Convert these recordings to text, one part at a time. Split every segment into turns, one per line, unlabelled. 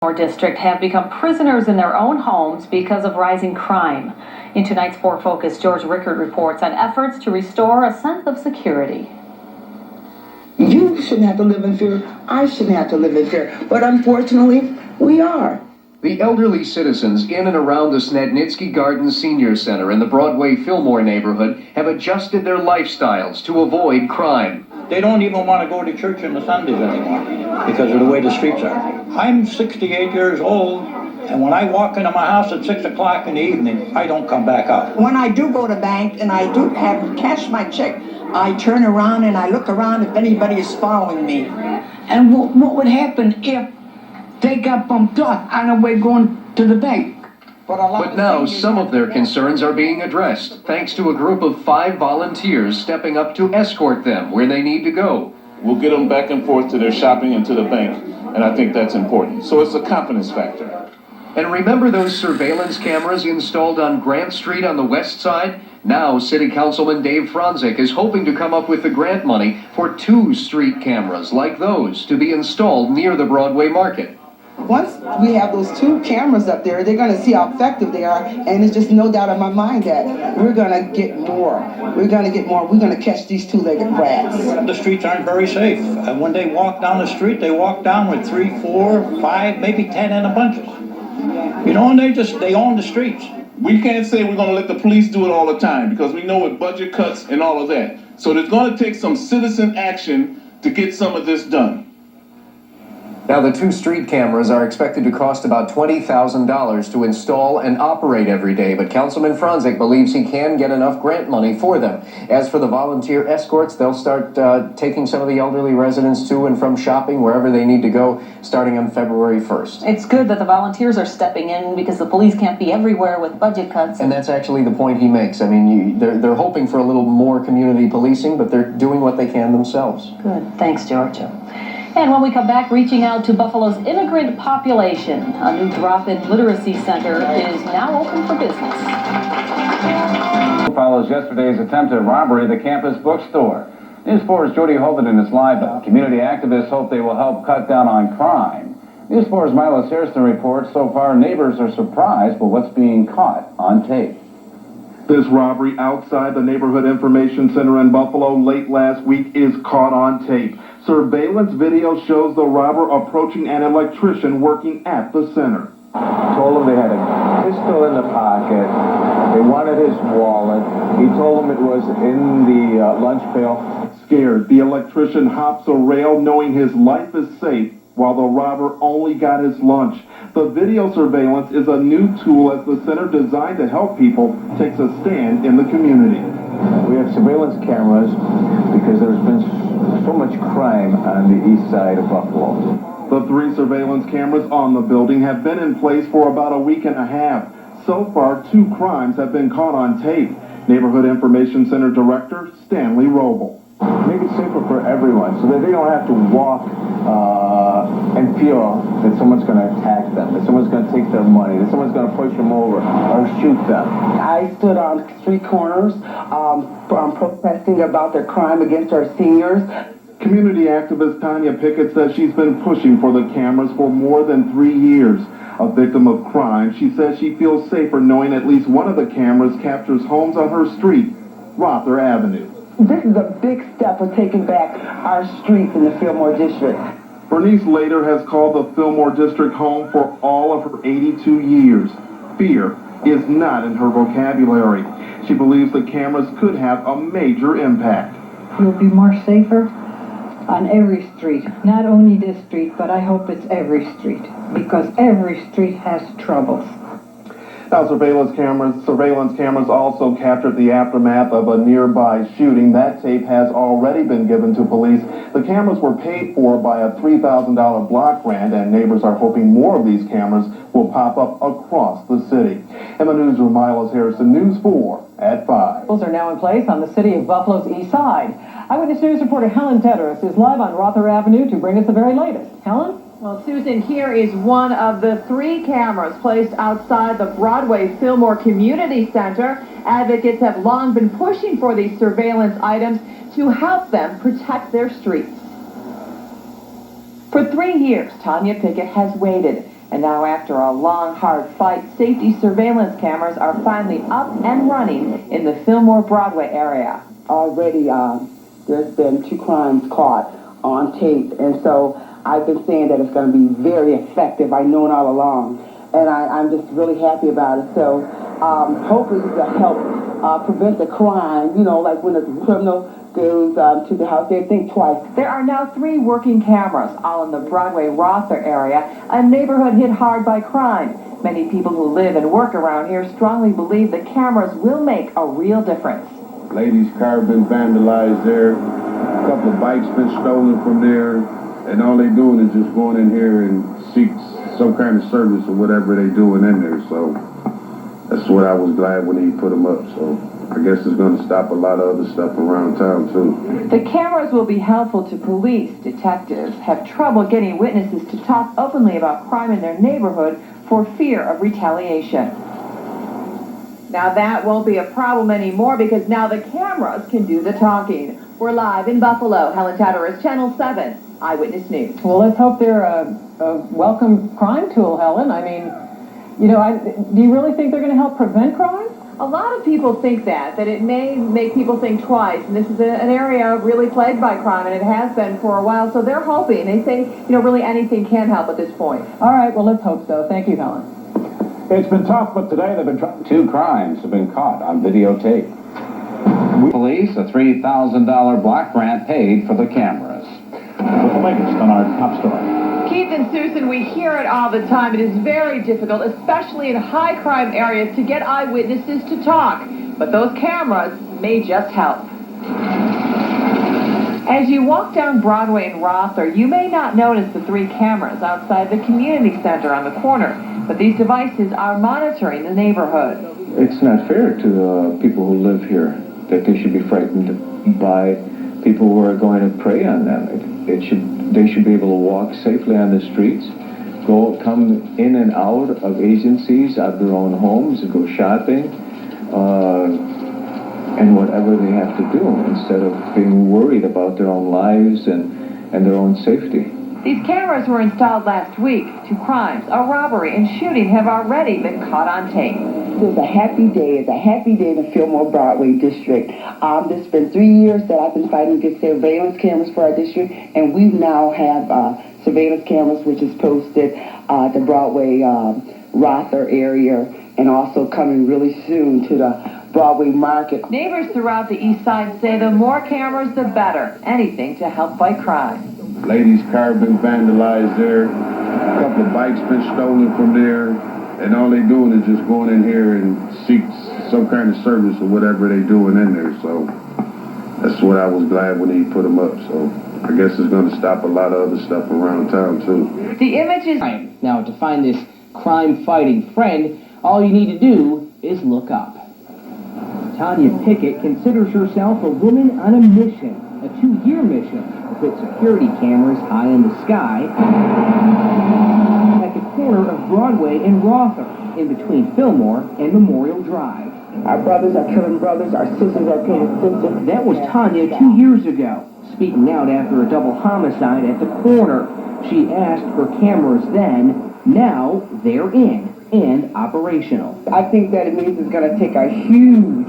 Fillmore district have become prisoners in their own homes because of rising crime. In tonight's 4 Focus, George Rickard reports on efforts to restore a sense of security.
You shouldn't have to live in fear. I shouldn't have to live in fear. But unfortunately, we are.
The elderly citizens in and around the Snednitsky Gardens Senior Center in the Broadway Fillmore neighborhood have adjusted their lifestyles to avoid crime.
They don't even want to go to church on the Sundays anymore because of the way the streets are. I'm 68 years old, and when I walk into my house at 6 o'clock in the evening, I don't come back out.
When I do go to bank and I do have cash my check, I turn around and I look around if anybody is following me.
And what would happen if they got bumped up on their way going to the bank?
But now some of their concerns are being addressed, thanks to a group of 5 volunteers stepping up to escort them where they need to go.
We'll get them back and forth to their shopping and to the bank, and I think that's important. So it's a confidence factor.
And remember those surveillance cameras installed on Grant Street on the west side? Now City Councilman Dave Franzik is hoping to come up with the grant money for 2 street cameras like those to be installed near the Broadway Market.
Once we have those 2 cameras up there, they're going to see how effective they are, and there's just no doubt in my mind that we're going to get more. We're going to get more. We're going to catch these 2-legged rats.
The streets aren't very safe. And when they walk down the street, they walk down with 3, 4, 5, maybe 10 in a bunches. You know, and they own the streets.
We can't say we're going to let the police do it all the time because we know with budget cuts and all of that. So there's going to take some citizen action to get some of this done.
Now, the 2 street cameras are expected to cost about $20,000 to install and operate every day, but Councilman Franzik believes he can get enough grant money for them. As for the volunteer escorts, they'll start taking some of the elderly residents to and from shopping wherever they need to go, starting on February 1st.
It's good that the volunteers are stepping in because the police can't be everywhere with budget cuts.
And that's actually the point he makes. I mean, they're hoping for a little more community policing, but they're doing what they can themselves.
Good. Thanks, Georgia. And when we come back, reaching out to Buffalo's immigrant population, a new drop-in literacy center is now open for business.
Follows yesterday's attempted robbery at the campus bookstore. News 4's Jody Holden is live. Community activists hope they will help cut down on crime. News 4's Milos Harrison reports so far neighbors are surprised by what's being caught on tape.
This robbery outside the Neighborhood Information Center in Buffalo late last week is caught on tape. Surveillance video shows the robber approaching an electrician working at the center.
Told him they had a pistol in the pocket. They wanted his wallet. He told them it was in the lunch pail.
Scared, the electrician hops a rail knowing his life is safe while the robber only got his lunch. The video surveillance is a new tool as the center designed to help people takes a stand in the community.
We have surveillance cameras because there's been so much crime on the east side of Buffalo.
The 3 surveillance cameras on the building have been in place for about a week and a half. So far, 2 crimes have been caught on tape. Neighborhood Information Center Director Stanley Roble.
Make it safer for everyone so that they don't have to walk and feel that someone's going to attack them, that someone's going to take their money, that someone's going to push them over or shoot them.
I stood on street corners protesting about the crime against our seniors.
Community activist Tonya Pickett says she's been pushing for the cameras for more than 3 years. A victim of crime, she says she feels safer knowing at least one of the cameras captures homes on her street, Rother Avenue.
This is a big step for taking back our streets in the Fillmore district.
Bernice Later has called the Fillmore district home for all of her 82 years. Fear is not in her vocabulary. She believes the cameras could have a major impact.
You'll be more safer on every street, not only this street, but I hope it's every street, because every street has troubles.
Now, surveillance cameras also captured the aftermath of a nearby shooting. That tape has already been given to police. The cameras were paid for by a $3,000 block grant, and neighbors are hoping more of these cameras will pop up across the city. In the newsroom, Milos Harrison, News 4 at 5.
Rules are now in place on the city of Buffalo's east side. Eyewitness News reporter Helen Tedros is live on Rother Avenue to bring us the very latest. Helen?
Well, Susan, here is one of the 3 cameras placed outside the Broadway Fillmore Community Center. Advocates have long been pushing for these surveillance items to help them protect their streets. For 3 years, Tonya Pickett has waited. And now, after a long, hard fight, safety surveillance cameras are finally up and running in the Fillmore Broadway area.
Already, there's been 2 crimes caught on tape, and so I've been saying that it's going to be very effective. I've known all along, and I'm just really happy about it. So hopefully this will help prevent the crime, you know, like when a criminal goes to the house, they think twice.
There are now 3 working cameras, all in the Broadway-Rother area, a neighborhood hit hard by crime. Many people who live and work around here strongly believe the cameras will make a real difference.
Ladies' car been vandalized there. A couple of bikes been stolen from there. And all they doing is just going in here and seek some kind of service or whatever they doing in there. So that's what I was glad when he put them up. So I guess it's going to stop a lot of other stuff around town too.
The cameras will be helpful to police. Detectives have trouble getting witnesses to talk openly about crime in their neighborhood for fear of retaliation. Now that won't be a problem anymore because now the cameras can do the talking. We're live in Buffalo. Helen Tatteras, Channel 7, Eyewitness News.
Well, let's hope they're a welcome crime tool, Helen. I mean, you know, do you really think they're going to help prevent crime?
A lot of people think that it may make people think twice. And this is an area really plagued by crime, and it has been for a while. So they're hoping. They say, you know, really anything can help at this point.
All right, well, let's hope so. Thank you, Helen.
It's been tough, but today they've been 2 crimes have been caught on videotape. Police a $3,000 block grant paid for the cameras. With the latest on our top story.
Keith and Susan, we hear it all the time. It is very difficult, especially in high crime areas, to get eyewitnesses to talk. But those cameras may just help. As you walk down Broadway in Rother, you may not notice the 3 cameras outside the community center on the corner. But these devices are monitoring the neighborhood.
It's not fair to the people who live here that they should be frightened by people who are going to prey on them. They should be able to walk safely on the streets, come in and out of agencies, out of their own homes, and go shopping, and whatever they have to do, instead of being worried about their own lives and their own safety.
These cameras were installed last week. 2 crimes, a robbery, and shooting have already been caught on tape.
It's a happy day. It's a happy day in the Fillmore Broadway district. There's been 3 years that I've been fighting to get surveillance cameras for our district, and we now have surveillance cameras which is posted the Broadway Rother area, and also coming really soon to the Broadway Market.
Neighbors throughout the east side say the more cameras, the better. Anything to help fight crime.
Ladies' car been vandalized there. A couple of bikes been stolen from there. And all they doing is just going in here and seek some kind of service or whatever they doing in there. So that's what I was glad when he put them up. So I guess it's going to stop a lot of other stuff around town too.
The images...
Now, to find this crime-fighting friend, all you need to do is look up. Tonya Pickett considers herself a woman on a mission, a 2-year mission, to put security cameras high in the sky at the corner of Broadway and Rother, in between Fillmore and Memorial Drive.
Our brothers are killing brothers, our sisters are killing sisters.
That was Tonya 2 years ago, speaking out after a double homicide at the corner. She asked for cameras then. Now they're in and operational.
I think that it means it's going to take a huge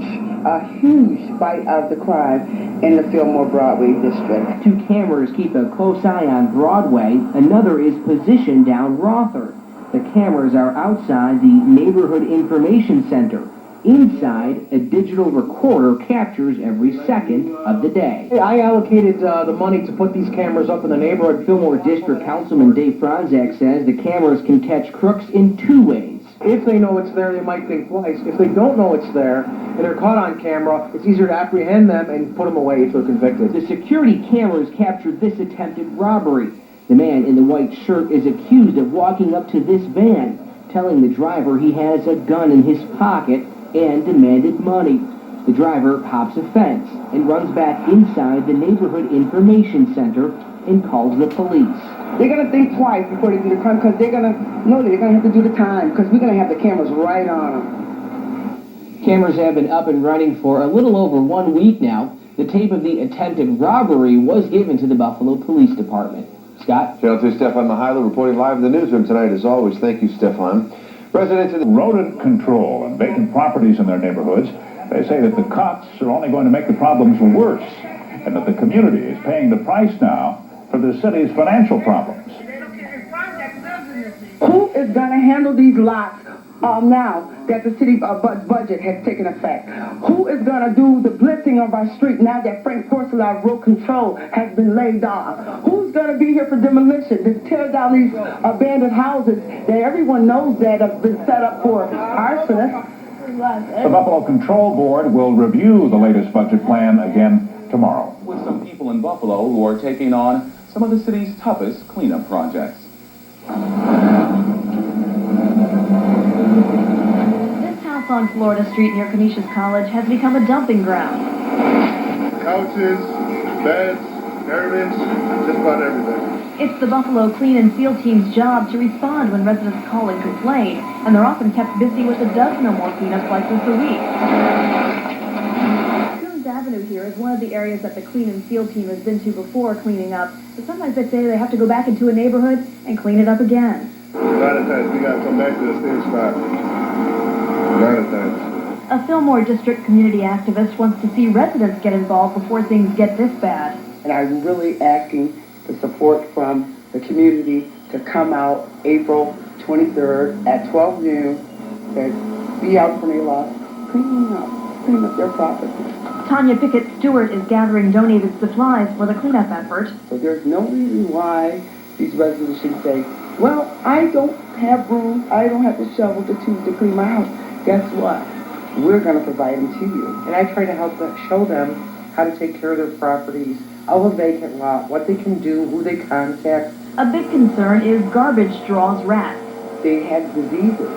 bite out of the crime in the Fillmore Broadway district.
2 cameras keep a close eye on Broadway. Another is positioned down Rother. The cameras are outside the Neighborhood Information Center. Inside, a digital recorder captures every second of the day.
I allocated the money to put these cameras up in the neighborhood.
Fillmore District Councilman Dave Franzak says the cameras can catch crooks in 2 ways.
If they know it's there, they might think twice. If they don't know it's there, and they're caught on camera, it's easier to apprehend them and put them away if they're convicted.
The security cameras captured this attempted robbery. The man in the white shirt is accused of walking up to this van, telling the driver he has a gun in his pocket and demanded money. The driver hops a fence and runs back inside the Neighborhood Information Center and calls the police.
They're going to think twice before they do the crime because they're going to know that they're going to have to do the time because we're going to have the cameras right on them.
Cameras have been up and running for a little over 1 week now. The tape of the attempted robbery was given to the Buffalo Police Department. Scott?
Channel 2 Stefan Mihailo reporting live in the newsroom tonight as always. Thank you, Stefan. Residents of the
rodent control and vacant properties in their neighborhoods, they say that the cuts are only going to make the problems worse and that the community is paying the price now for the city's financial problems.
Who is going to handle these lots now that the city budget has taken effect? Who is going to do the blitzing of our street now that Frank Porcelot road control has been laid off? Who's going to be here for demolition to tear down these abandoned houses that everyone knows that have been set up for arsonists?
The Buffalo Control Board will review the latest budget plan again tomorrow.
With some people in Buffalo who are taking on some of the city's toughest cleanup projects.
On Florida Street near Canisius College has become a dumping ground.
Couches, beds, curtains, just about everything.
It's the Buffalo Clean and Seal Team's job to respond when residents call and complain, and they're often kept busy with a dozen or more cleanups like this a week. Coons Avenue here is one of the areas that the Clean and Seal Team has been to before cleaning up, but sometimes they say they have to go back into a neighborhood and clean it up again.
A lot of times we got to come back to the same spot.
A Fillmore District community activist wants to see residents get involved before things get this bad.
And I'm really asking for support from the community to come out April 23rd at 12 noon and be out from their lots, clean up their property.
Tonya Pickett-Stewart is gathering donated supplies for the cleanup effort.
So there's no reason why these residents should say, well, I don't have room, I don't have the shovel to clean my house. Guess what? We're going to provide them to you.
And I try to help them, show them how to take care of their properties, of a vacant lot, what they can do, who they contact.
A big concern is garbage draws rats.
They have diseases.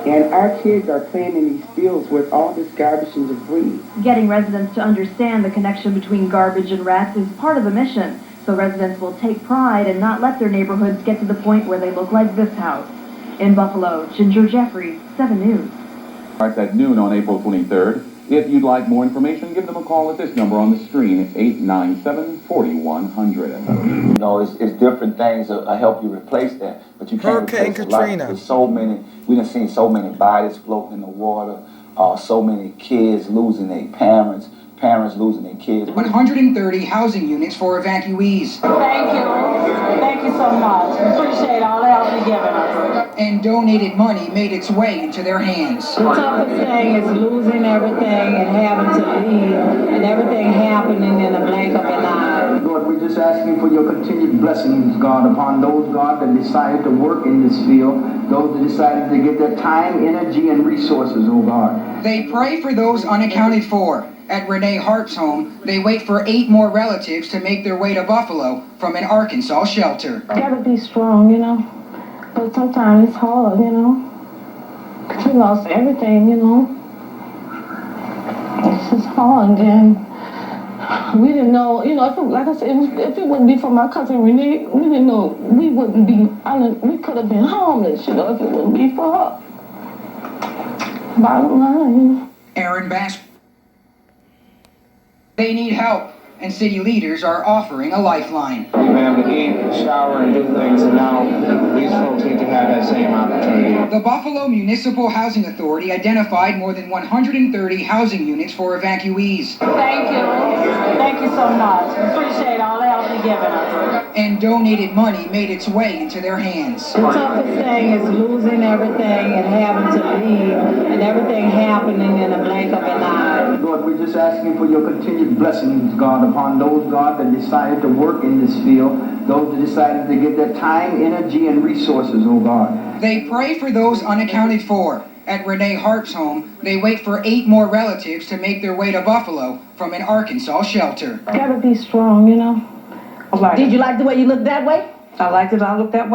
And our kids are playing in these fields with all this garbage and debris.
Getting residents to understand the connection between garbage and rats is part of the mission, so residents will take pride and not let their neighborhoods get to the point where they look like this house. In Buffalo, Ginger Jeffries, 7 News.
Starts at noon on April 23rd. If you'd like more information, give them a call at this number on the screen, 897-4100.
You know, it's different things that help you replace that, but you can't replace a lot. There's so many, we done seen so many bodies floating in the water, so many kids losing their parents losing their kids.
130 housing units for evacuees.
Thank you. Thank you so much. Appreciate all the help you're giving us.
And donated money made its way into their hands.
The toughest thing is losing everything and having to leave and everything happening in a blink of an eye.
Lord, we're just asking for your continued blessings, God, upon those, God, that decided to work in this field, those that decided to give their time, energy, and resources, oh God.
They pray for those unaccounted for. At Renee Hart's home, they wait for 8 more relatives to make their way to Buffalo from an Arkansas shelter.
You gotta be strong, you know, but sometimes it's hard, you know. We lost everything, you know. It's just hard, and we didn't know, you know, like I said, if it wouldn't be for my cousin Renee, we didn't know, we wouldn't be, we could have been homeless, you know, if it wouldn't be for her. Bottom line.
Aaron Bass. They need help, and city leaders are offering a lifeline.
You have to eat, shower, and do things, and now these folks need to have that same opportunity.
The Buffalo Municipal Housing Authority identified more than 130 housing units for evacuees.
Thank you. Thank you so much. Appreciate all the help you're giving us.
And donated money made its way into their hands.
The toughest thing is losing everything and having to leave and everything happening in a blink of an eye.
Lord, we're just asking for your continued blessings, God, upon those, God, that decided to work in this field, those that decided to give their time, energy, and resources, oh God.
They pray for those unaccounted for. At Renee Hart's home, they wait for 8 more relatives to make their way to Buffalo from an Arkansas shelter.
You gotta be strong, you know.
Did you like the way you looked that way?
I liked it. I looked that way.